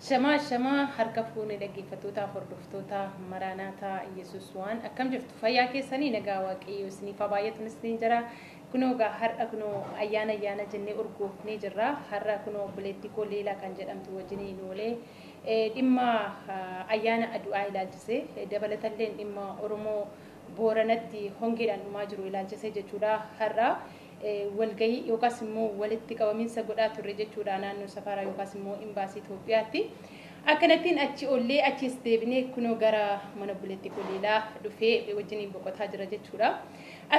Shama harka fuunee dhaggeeffattoota hordoftoota maraanaataa Yesuus waan akkam jirtu fayyaa keessanii nagaa waaqayyoo isiniif baay'atuunis ni jira. Kunoo har'a kunoo ayyaana jennee urgoofnee jirra. Har'a kunoo obboleettii koo Leelaa kan jedhamtu wajjiniin oolee dhimma ayyaana Adu'aa ilaalchisee dabalatallee dhimma Oromoo Booranatti hongeedhaan dhumaa jiru ilaalchisee jechuudha. Har'a walgahii yookaas immoo walitti qabaminsa godhaa turre jechuudha naannoo safaraa yookaas immoo imbaasii Itoophiyaatti. Akkanattiin achi ollee achis deebinee kunoo gara mana obboleettii koo Leelaa dhufee wajjiniin boqotaa jira jechuudha.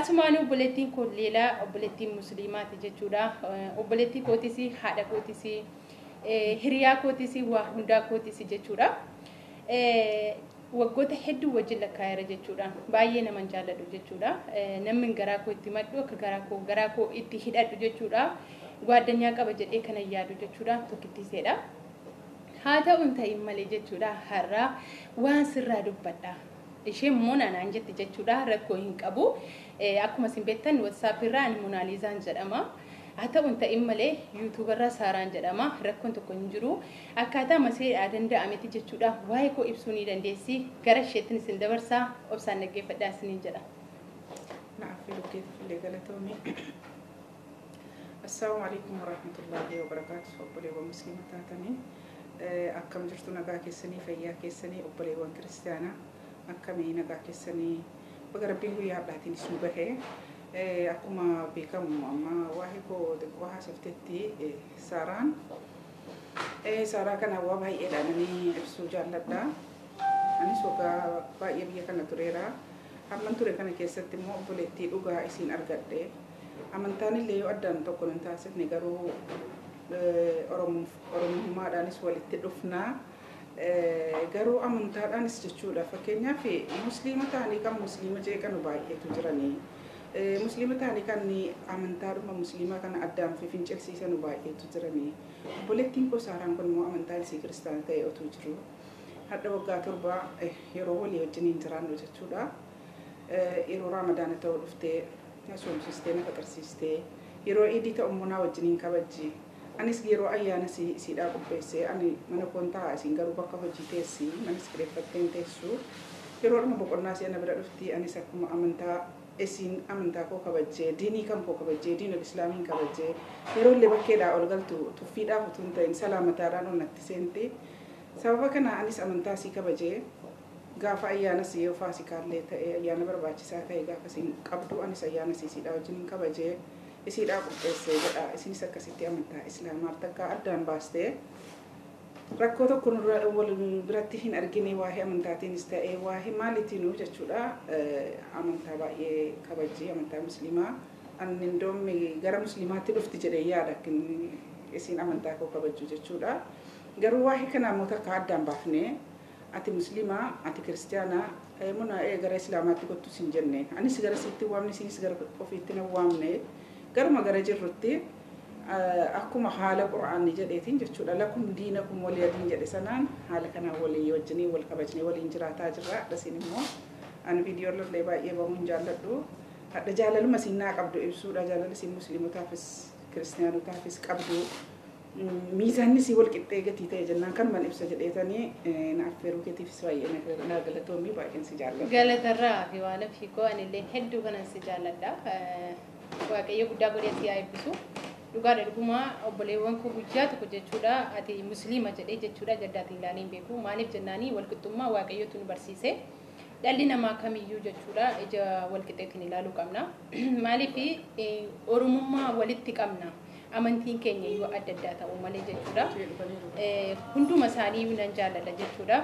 Asumaan obboleettiin koo Leelaa obboleettii musliimaati jechuudha. Obboleettii kootis haadha kootis hiriyaa kootis waa hundaa kootis jechuudha. Waggoota hedduu wajjin lakkaa'eera jechuudha. Baay'ee nama jaalladhu jechuudha. Namni garaa koo itti maddu akka garaa koo itti hidhadhu jechuudha. Gwaaddanyaa qaba jedhee kana yaadu jechuudha. Tokkittiiseedha. Haa ta'uun ta'in malee jechuudha. Har'a waan sirraa dubbadha. Isheen Moonaan jetti jechuudha. Rakkoo hin qabu. Akkuma isin beektan WhatsApp irraa ani Monaalizaan jedhama. Haa ta'uun ta'in malee YouTuberraa Saaraan jedhama. Rakkoon tokko hin jiru. Akkaataa maseedhaa danda'ametti jechuudha. Waa'ee koo ibsuu ni dandeessi. Gara isheettiin isin dabarsaa obsaan dhaggeeffadhaa isiniin jedha. Naaf illee galatoomii. Assalamu alaikum warahmatullahi wabarakatuh. Obboleewwan musliimaa taatanii akkam jirtu nagaa keessanii fayyaa keessanii obboleewwan kiristaanaa akkamii nagaa keessanii baga rabbiin guyyaa har'aatiin isin bahee akkuma beekamu amma waa'ee koo xiqqoo haasoftetti Saaraa kana waa baay'eedhaan ani ibsuu jaalladha. Anis waggaa baay'ee biyya kana tureera. Hamman ture kana keessatti immoo obboleettii dhugaa isin argadhe. Amantaan illee yoo addaan tokko hin taasifne garuu Oromummaadhaanis walitti dhufnaa. Garuu amantaadhaanis jechuudha. Fakkeenyaaf musliima ta'anii kan musliima jeeqanu baay'eetu jiranii. Musliima ta'anii kan amantaadhuma musliimaa kana addaan fincilsiisanu baay'eetu jiranii. Obboleettiin koo Saaraan kun immoo amantaan isii kiristaana ta'e otuu jiru. Hadda waggaa torba yeroo walii wajjiniin jiraannu jechuudha. Yeroo Ramadaana ta'uu dhuftee soomsistee na faqarsiistee yeroo Iidii ta'u immoo wajjiniin kabajji. Anis yeroo ayyaana siidhaa qopheessee ani mana koon taa'aa isin garuu bakka hojii teessi mana sikireeffatteen teessu. Yeroo dhuma boqonnaa si'a bira dhufti anis akkuma amantaa isin amantaa koo kabajjee diinii kan koo kabajjee diinul islaamiin kabajjee yeroo illee bakkeedhaa ol galtu tuffiidhaaf utuu hin ta'in salaamataadhaan onnatti seente. Sababa kana anis amantaa sii kabajee gaafa ayyaana sii yoo faasikaallee ta'e ayyaana barbaachisaa ta'e gaafa siin qabdu anis ayyaana siidhaa wajjin kabajee isiidhaa qopheessee jedha. Isinis akkasitti amantaa islaamaa takka addaan baastee rakkoo tokko wal biratti hin argine waa'ee amantaatiinis ta'e waa'ee maaliitiinuu jechuudha. Amantaa baay'ee kabajjee amantaa musliimaa ani indoommi gara musliimaatti dhufti jedhee yaada isin amantaa koo kabajju jechuudha. Garuu waa'ee kana immoo takka addaan baafnee ati musliimaa ati kiristaanaa muna gara islaamaatti kottu sin jenne. Anis gara siitti waamne isinis gara ofiitti na waamne garuma gara jirrutti akkuma haala Qur'aanii jedheetiin jechuudha. Lakum diinakum waliyadiin jedhe sanaan haala kanaan walii wajjinii wal kabajnee waliin jiraataa jirra. Dhasiin immoo ani viidiyoo illee baay'ee bahuun jaalladhu. Hadda jaalaluma siinaa qabdu ibsuudha. Jaalala siin musliimotaafis kiristaanotaafis qabdu. Miizaanni si wal qixxee gatii ta'e jennaan kan man ibsa jedheetanii naaf feeruu keetiifis baay'ee na galatoomii baay'een si jaalladha. Galatarraa fi waan fiikoo anillee hedduu kanan si jaalladha. Waaqayyo guddaa godhee si haa eebbisu. Dhugaadha dhugumaa obboleewwan koo guyyaa tokko jechuudha ati musliima jedhee jechuudha gaddaatiin ilaalee hin beeku. Maaliif jennaanii walqixxummaa waaqayyotu nu barsiise. Dhalli namaa kamiyyuu jechuudha ija walqixxeetiin ilaaluu qabna. Maaliif oromummaa walitti qabna. Amantiin keenya yoo adda addaa ta'u malee jechuudha. Hunduma isaanii nan jaalladha jechuudha.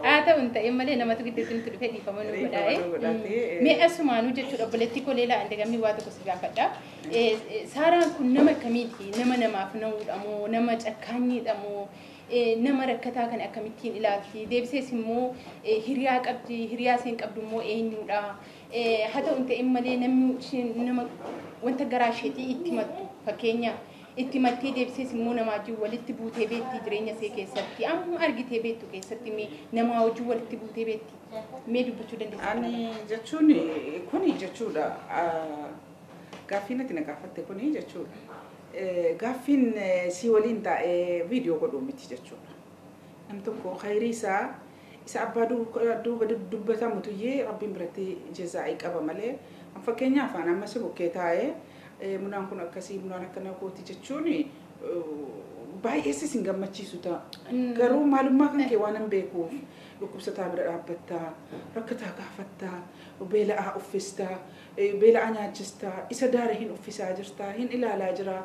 Haa ta'uun ta'in malee namatu gidduutti nuti dhufee dhiifama nu godhaa'e. Mee asumaanuu jechuudha obboleettii koo Leelaa andagamni waa tokko si gaafadha. Saaraan kun nama akkamiiti? Nama namaaf na'uudha moo nama cakkaanyiidha moo nama rakkataa kan akkamittiin ilaalti? Deebisees immoo hiriyaa qabdi hiriyaa isheen qabdu immoo eenyuudha? Haa ta'uun ta'in malee namni nama wanta garaa isheetii itti mattu fakkeenya itti mattee deebisees immoo namaa wajjin walitti buutee beetti jireenya ishee keessatti amma argitee beektu keessatti namaa wajjin walitti buutee beetti mee dubbachuu dandeessaa? Ani jechuun kuni jechuudha gaaffii natti na gaafatte kuni jechuudha. gaaffin si waliin taa'ee viidiyoo godhuu miti jechuudha. Nam tokko khayrii isaa isa abbaa duuba dubbatamu tuyyee rabbiin biratti jazaa'ii qaba malee fakkeenyaaf amma si bukkee taa'ee munaan kun akkasii munaan akkana kooti jechuun baay'ee sin gammachiisu ta'a. Garuu maalummaa kan kee waan hin beekuuf dhukkubsataa bira dhaabbattaa, rakkataa gaafattaa, beela'aa uffistaa, beela'aa nyaachistaa, isa daara hin uffisaa jirtaa, hin ilaalaa jira.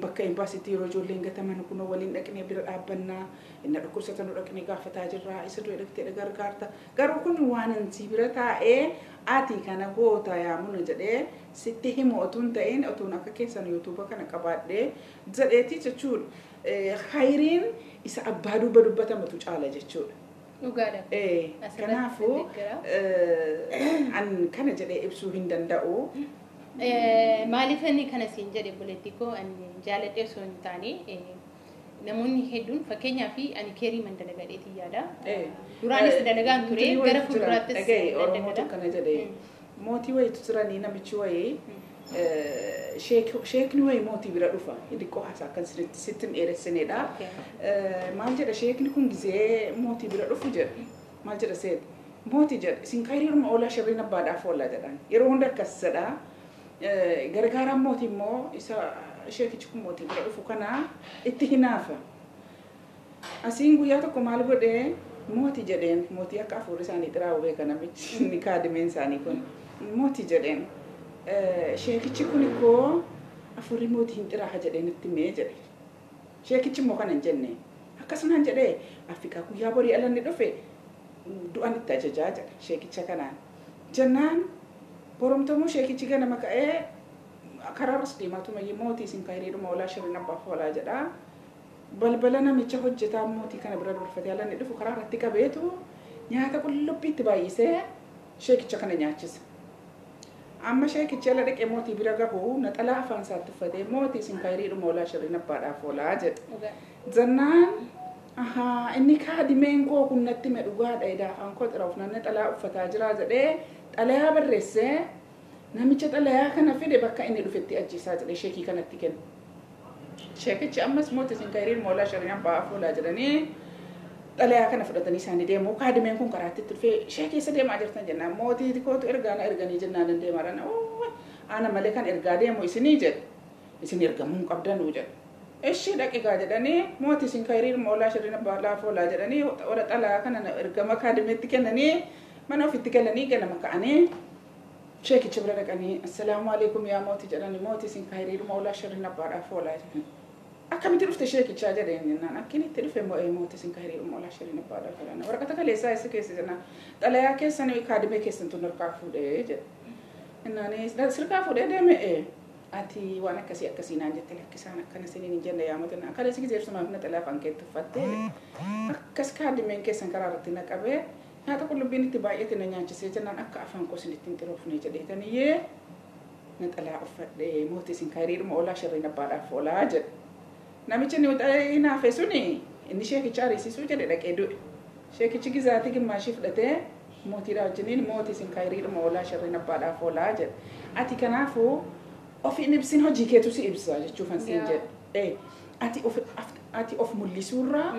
Bakka imbaasiitti yeroo ijoolleen gataman kun waliin dhaqnee bira dhaabbannaa, inni dhukkubsatan dhaqnee gaafataa jirra, isa du'e dhaqxee gargaarta. Garuu kun waan ansi bira taa'ee ati kana goota yaamuna jedhee sitti himu otuun ta'in otuun akka keessan yuutuuba kana qabaadhee jedheeti jechuudha. Khayriin isa abbaa duuba dubbatamatu caala jechuudha. Dhugaadha. Kanaafuu an kana jedhee ibsuu hin danda'u. Maaliif inni kana siin jedhe buleettikoo ani jaaladhee osoo hin taane namoonni hedduun fakkeenyaa fi ani keerii man dalagadheetii yaada. Duraanis dalagaan ture gara fuulduraattis Oromootu kana jedhee mootii wayitu turanii namichi wayii sheekni wayii mootii bira dhufa hidhiqqoo haasaa kan sittin dheeressinedha. Maal jedha sheekni kun gizee mootii bira dhufu jedha maal jedha seet mootii jedha isin khayriiruma oolaa sharriin abbaadhaaf oolaa jedhaan yeroo hunda akkasidha. Gargaaraan mootii immoo isa sheekichi kun mootii bira dhufu kana itti hinaafa. Asiin guyyaa tokko maal godhee mootii jedheen mootii akka afuurri isaanii xiraa'u beeka namichi inni kaadimeen isaanii kun mootii jedheen sheekichi kun ikkoo afuurri mootii hin xiraaha jedheen itti mee jedhe. Sheekichi immoo kana hin jenne akkasumaan jedhee Afrikaa guyyaa borii alanni dhufe du'an itti ajajaa jedhe sheekicha kanaan jennaan. Boromtomoo sheekichi gana maka'ee karaarras deemaatu mayyee mootii sin khayriidhuma oolaa sharriin abbaaf oolaa jedha. Balbala namicha hojjetaa mootii kana bira dhufate alanni dhufu karaa irratti qabeetu nyaata qullubbiitti baay'isee sheekicha kana nyaachisa. Amma sheekichi ala dhaqee mootii bira gahu naxalaa afaan isaatti uffatee mootii sin khayriidhuma oolaa sharriin abbaadhaaf oolaa jedha. Jennaan inni kaadimeen koo kun natti me dhugaadha edaa afaan koo xiraa'uuf naxalaa uffataa jira jedhee xalayaa barreessee namicha xalayaa kana fide bakka inni dhufetti ajjeesaa jedhee sheekii kanatti kenna. Sheekichi ammas mootii sin khayriidhuma oolaa sharriin abbaadhaaf oolaa jedhanii xalayaa kana fudhatanii isaanii deemu. Kaadimeen kun karaatti dhufee sheekii isa deemaa jirtan jennaan mootii kootu ergaana erganii jennaan hin deemaran ana malee kan ergaa deemu isinii jedhe isin ergamuu qabdanuu jedhe. Ishii dhaqigaa jedhanii mootii sin khayriidhuma oolaa sharriin abbaadhaaf oolaa jedhanii warra xalayaa kana ergama kaadimeetti kennanii mana ofitti galanii ganama ka'anii sheekicha bira dhaqanii assalaamu alaikum yaa mootii jedhanii mootii sin khayriidhuma oolaa sharriin abbaadhaaf oolaa jedhanii. Akkamitti dhufte sheekichaa jedheen jennaan akkinitti dhufe mootii sin khayriidhuma oolaa sharriin abbaadhaaf oolaa waraqata kaleessaa isa keessa jennaan xalayaa keessan kaadimee keessan tun harkaa fuudhee jedhe. Innaan sirkaa fuudhee deeme ati waan akkasii naan jette lakkisaan akkana siniin hin jenne yaa mootii akkana si gizeersumaaf na xalayaa afaan keetti uffattee akkas kaadimeen keessan karaa irratti naqabee nyaata qullubbiin itti baay'ate na nyaachisee jennaan akka afaan koo isinitti hin xiroofne jedheetaniyyee naxalaa uffadhee mootii sin khayriidhuma oolaa sharriin abbaadhaaf oolaa jedhe. Namichi inni naafe suni inni sheekicha ariisisuu jedhe dhaqee du'e. Sheekichi gizaatii gimmaashii fudhatee mootiidhaa wajjiniin mootii sin khayriidhuma oolaa sharriin abbaadhaaf oolaa jedhe. Ati kanaafuu ofiin ibsin hojii keetu si ibsa jechuufan siin jedhe. Ati of mul'isuurraa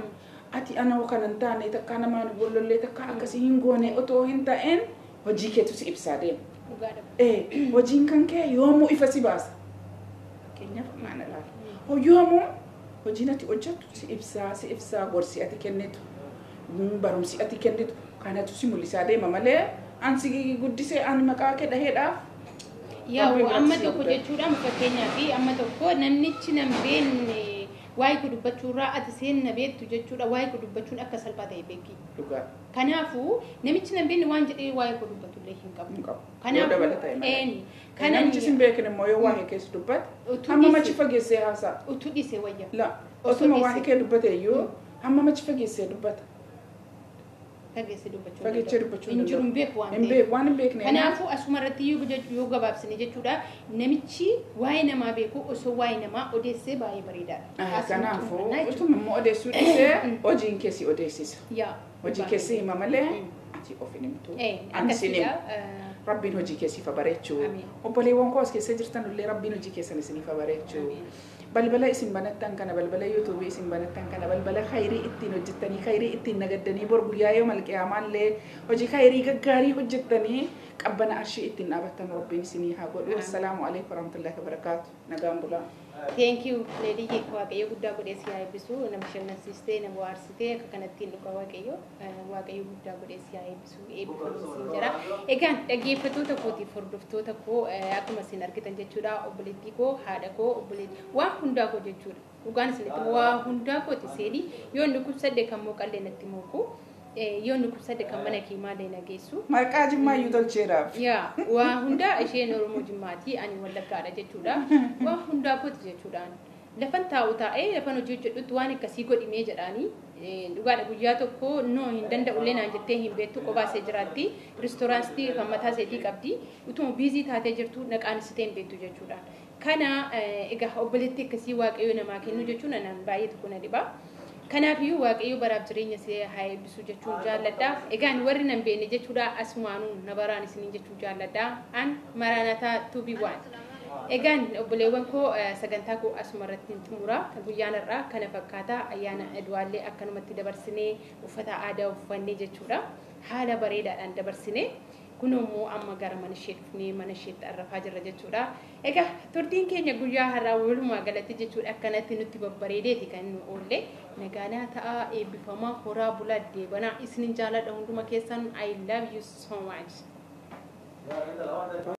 ati ana kanan taane takka namaan bollollee takka akkasii hin goone otoo hin ta'een hojii keetu si ibsaa deema. Hojiin kan kee yoomuu ifa si baasa. Fakkeenyaaf maana laata. Yoomuu hojiin ati hojjettu si ibsaa gorsi ati kennitu barumsi ati kennitu kanatu si mul'isaa deema malee ansi guddisee ani maqaa kee dhaheedhaaf. Yaa amma tokko jechuudha fakkeenyaa fi amma tokko namnichi nam beenne waa'ee ku dubbachuurraa ati seenna beektu jechuudha waa'ee ku dubbachuun akka salphaa ta'e beeki. Kanaafuu namichi nam beenne waan jedhee waa'ee ku dubbatullee hin qabu. Kanaafuu namichi sin beekin immoo yoo waa'ee keessa dubbate hamma machi fageessee haasa'a. Utuu dhiisee wayya. La osuma waa'ee kee dubbate iyyuu hamma machi fageessee dubbata. Fageessee dubbachuu hin jiru hin beeku waan hin beekne. Kanaafuu asuma irratti yoo gabaabsine jechuudha namichi waa'ee namaa beeku osoo waa'ee namaa odeessee baay'ee bareedaadha. Kanaafuu utuma immoo odeessuu dhiisee hojiin keessi odeessisa. Hojii keessi hima malee ati of hin himtu. Ani sin himu. Rabbiin hojii keessi fa bareechuu. Obboleewwan koo as keessa jirtan illee Rabbiin hojii keessan isiniif bareechuu. balbala isin banattan kana balbala YouTube isin banattan kana balbala khayrii ittiin hojjettanii khayrii ittiin nagaddanii bor guyyaa yoo malqiyaamallee hojii khayrii gaggaarii hojjettanii qabbana arshii ittiin dhaabattan rabbiin isinii haa godhu. Assalaamu alaykum warahmatullahi wabarakatuh. Nagaan bulaa. Thank you lady waaqayyo guddaa godhee si haa eebbisu nama shannansiistee nama waarsitee akka kanattiin dhugaa waaqayyo guddaa godhee si haa eebbisu eebbifamu siin jira. Egaan dhaggeeffattoota kootiif hordoftoota koo akkuma isin argitan jechuudha obboleettii koo haadha koo obboleettii waan hundaa koo jechuudha. Dhugaan isinitti waa hundaa kooti seeni yoo inni kubsadde kan mooqallee natti mooqu. Yoo inni kubsadde kan mana kiimaalee nageessu. Maqaa Jimmaayyuu tolcheeraaf. Yaa waa hundaa isheen Oromoo Jimmaatii ani Wallaggaadha jechuudha. Waa hundaa kooti jechuudhaan. Lafan taa'u taa'ee lafan hojii hojjedhutti waan akkasii godhimee jedhaanii dhugaadha guyyaa tokko noo hin danda'ullee naan jettee hin beektu qobaasee jiraatti. Ristooraansii kan mataa seetii qabdi. Utuma biizii taatee jirtu naqaanisitee hin beektu jechuudhaan. Kana egaa obboleettii akkasii waaqayyo namaa kennu jechuun anaan baay'ee tokko na dhibaa. Kanaafiyyuu waaqayyo baraaf jireenya see haa eebbisu jechuun jaalladha. Egaan warri nan beekne jechuudha asumaanuu na baraan isiniin jechuun jaalladha. An Maraanataa 2B1. Egaan obboleewwan koo sagantaa koo asuma irratti hin xumura. Guyyaan irraa kana fakkaata ayyaana Adwaallee akkanumatti dabarsinee uffata aadaa uffannee jechuudha. Haala bareedaadhaan dabarsinee kunimmoo amma gara mana ishee dhufnee mana isheetti arrafaa jirra jechuudha. Egaa turtiin keenya guyyaa har'aa walumaa galatti jechuudha akkanatti nutti babbareedeeti kan nu oolle. Nagaanaa ta'a eebbifamaa horaa bulaa deebanaa isinin jaalladha hunduma keessan I love you so much.